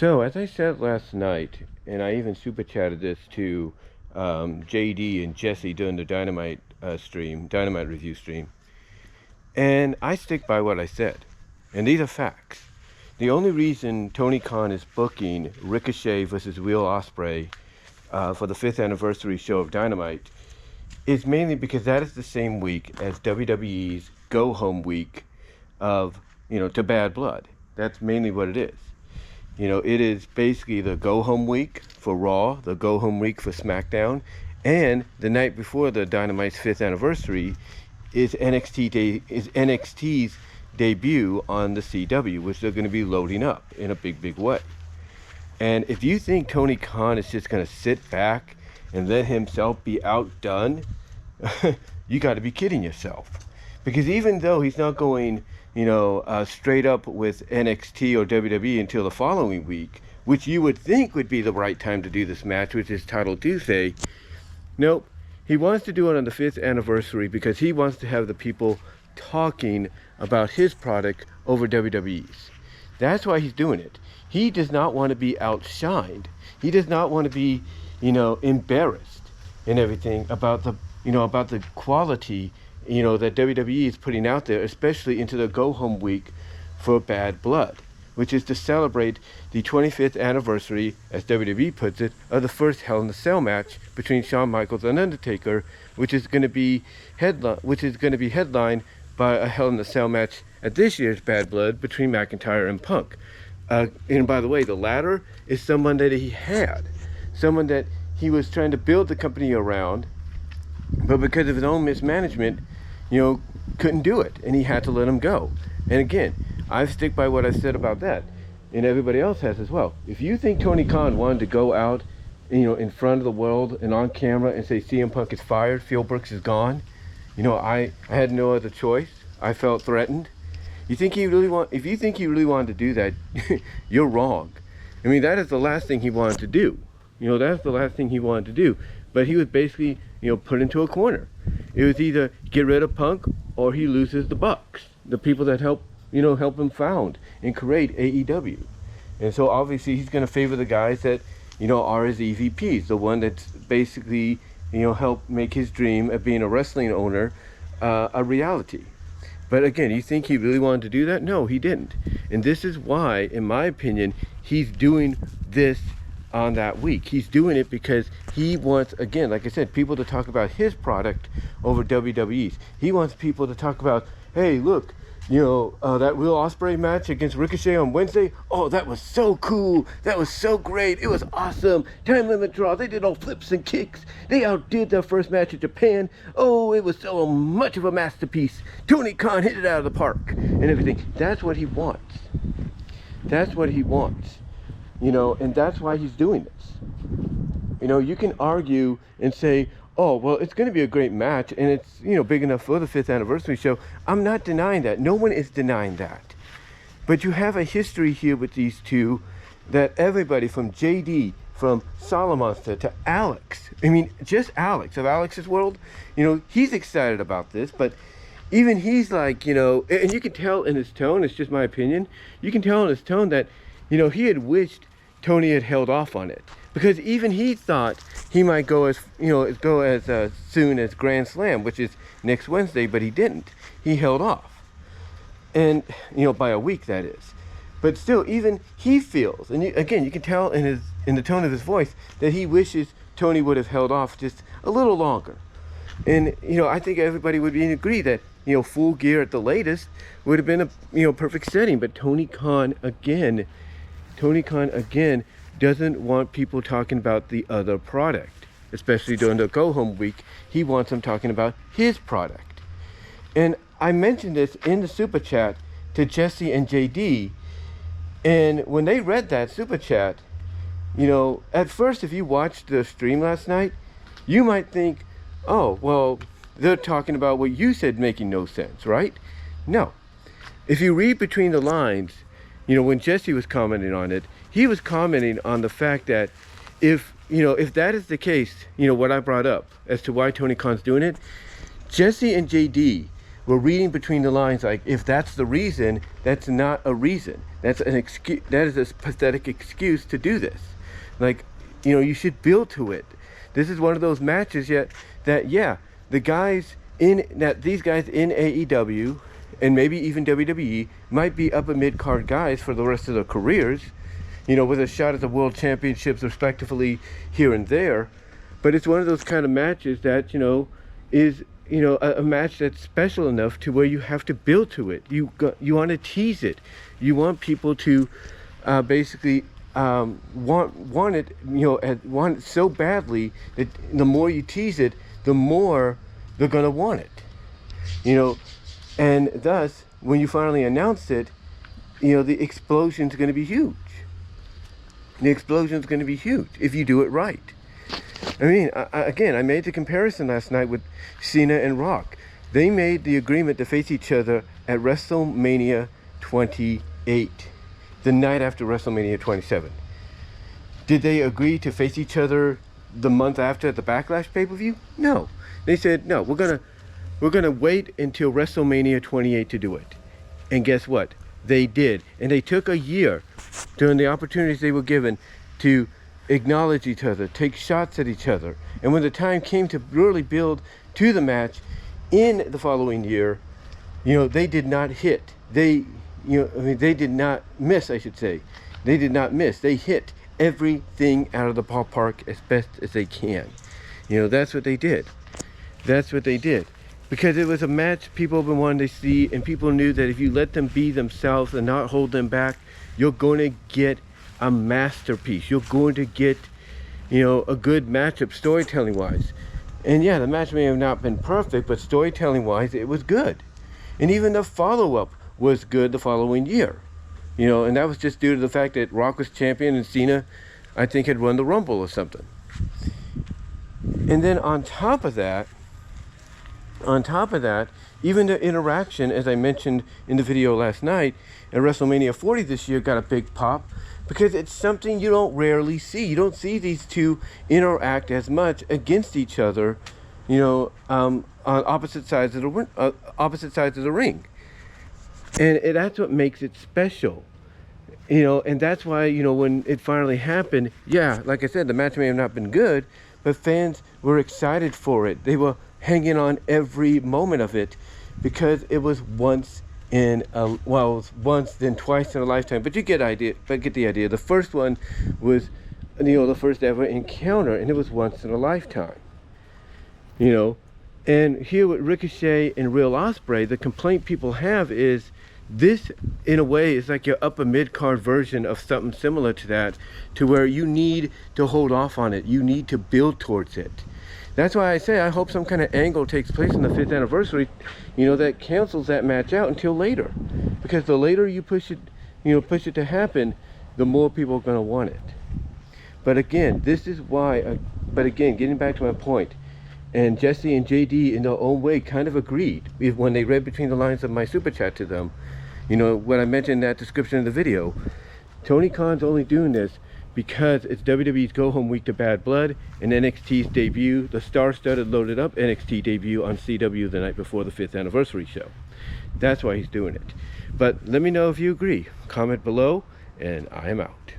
So, as I said last night, and I even super chatted this to JD and Jesse during the Dynamite Dynamite review stream, and I stick by what I said. And these are facts. The only reason Tony Khan is booking Ricochet versus Will Osprey for the 5th anniversary show of Dynamite is mainly because that is the same week as WWE's Go Home Week of, to Bad Blood. That's mainly what it is. It is basically the go home week for Raw, the go home week for SmackDown, and the night before the Dynamite's 5th anniversary is NXT's debut on the CW, which they're going to be loading up in a big way. And if you think Tony Khan is just going to sit back and let himself be outdone, you got to be kidding yourself. Because even though he's not going straight up with NXT or WWE until the following week, which you would think would be the right time to do this match, which is Title Tuesday. Nope. He wants to do it on the 5th anniversary because he wants to have the people talking about his product over WWE's. That's why he's doing it. He does not want to be outshined. He does not want to be, embarrassed and everything about the quality that WWE is putting out there, especially into the go-home week for Bad Blood, which is to celebrate the 25th anniversary, as WWE puts it, of the first Hell in a Cell match between Shawn Michaels and Undertaker, which is going to be headlined by a Hell in a Cell match at this year's Bad Blood between McIntyre and Punk. And by the way, the latter is someone that someone that he was trying to build the company around, but because of his own mismanagement, couldn't do it, and he had to let him go. And again, I stick by what I said about that, and everybody else has as well. If you think Tony Khan wanted to go out, in front of the world and on camera and say CM Punk is fired, Phil Brooks is gone, I had no other choice. I felt threatened. If you think he really wanted to do that, you're wrong. I mean, that is the last thing he wanted to do. That's the last thing he wanted to do. But he was basically, put into a corner. It was either get rid of Punk or he loses the Bucks, the people that help him found and create AEW. And so obviously he's going to favor the guys that, are his EVPs, the one that's basically, helped make his dream of being a wrestling owner a reality. But again, you think he really wanted to do that? No, he didn't. And this is why, in my opinion, he's doing this on that week. He's doing it because he wants, again, like I said, people to talk about his product over WWE's. He wants people to talk about, hey, look, that Will Osprey match against Ricochet on Wednesday. Oh, that was so cool. That was so great. It was awesome. Time limit draw. They did all flips and kicks. They outdid their first match in Japan. Oh, it was so much of a masterpiece. Tony Khan hit it out of the park and everything. That's what he wants. That's what he wants. And that's why he's doing this. You can argue and say, oh, well, it's going to be a great match, and it's, big enough for the 5th anniversary show. I'm not denying that. No one is denying that. But you have a history here with these two that everybody from JD, from Solomonster to Alex, just Alex of Alex's World, he's excited about this, but even he's like, and you can tell in his tone, it's just my opinion, you can tell in his tone that, he had wished Tony had held off on it, because even he thought he might go as soon as Grand Slam, which is next Wednesday, but he didn't. He held off, and by a week, that is. But still, even he feels, and again, you can tell in the tone of his voice that he wishes Tony would have held off just a little longer. And I think everybody would be in agree that Full Gear at the latest would have been a perfect setting. But Tony Khan again doesn't want people talking about the other product, especially during the go-home week. He wants them talking about his product. And I mentioned this in the super chat to Jesse and JD, and when they read that super chat, at first, if you watched the stream last night, you might think, oh, well, they're talking about what you said making no sense, right? No. If you read between the lines, when Jesse was commenting on it, he was commenting on the fact that if that is the case, what I brought up as to why Tony Khan's doing it, Jesse and JD were reading between the lines like, if that's the reason, that's not a reason. That's an excuse. That is a pathetic excuse to do this. Like, you know, you should build to it. This is one of those matches that the guys these guys in AEW and maybe even WWE might be upper mid-card guys for the rest of their careers, you know, with a shot at the world championships respectively here and there. But it's one of those kind of matches that, you know, is, you know, a match that's special enough to where you have to build to it. You want to tease it. You want people to basically want it, you know, want it so badly that the more you tease it, the more they're going to want it. You know, and thus, when you finally announce it, you know, the explosion's going to be huge. The explosion's going to be huge if you do it right. I mean, again, I made the comparison last night with Cena and Rock. They made the agreement to face each other at WrestleMania 28, the night after WrestleMania 27. Did they agree to face each other the month after at the Backlash pay-per-view? No. They said, no, we're gonna wait until WrestleMania 28 to do it. And guess what? They did. And they took a year during the opportunities they were given to acknowledge each other, take shots at each other. And when the time came to really build to the match in the following year, you know, they did not hit. They did not miss, I should say. They did not miss. They hit everything out of the ballpark as best as they can. You know, that's what they did. That's what they did. Because it was a match people have been wanting to see, and people knew that if you let them be themselves and not hold them back, you're going to get a masterpiece. You're going to get, you know, a good matchup storytelling wise. And yeah, the match may have not been perfect, but storytelling wise, it was good. And even the follow-up was good the following year. You know, and that was just due to the fact that Rock was champion and Cena, I think, had won the Rumble or something. And then on top of that, even the interaction, as I mentioned in the video last night, at WrestleMania 40 this year got a big pop because it's something you don't rarely see. You don't see these two interact as much against each other, you know, on opposite sides of the ring. And that's what makes it special. You know, and that's why, you know, when it finally happened, yeah, like I said, the match may have not been good, but fans were excited for it. They were hanging on every moment of it because it was once then twice in a lifetime. But you get the idea. The first one was, you know, the first ever encounter, and it was once in a lifetime. You know, and here with Ricochet and Real Osprey, the complaint people have is this, in a way, is like your upper mid-card version of something similar to that, to where you need to hold off on it. You need to build towards it. That's why I say I hope some kind of angle takes place on the 5th anniversary, you know, that cancels that match out until later. Because the later you push it to happen, the more people are going to want it. But again, this is why, getting back to my point, and Jesse and JD in their own way kind of agreed when they read between the lines of my super chat to them, you know, when I mentioned in that description of the video. Tony Khan's only doing this because it's WWE's go-home week to Bad Blood and NXT's debut, the star-studded loaded up NXT debut on CW the night before the 5th anniversary show. That's why he's doing it. But let me know if you agree. Comment below, and I am out.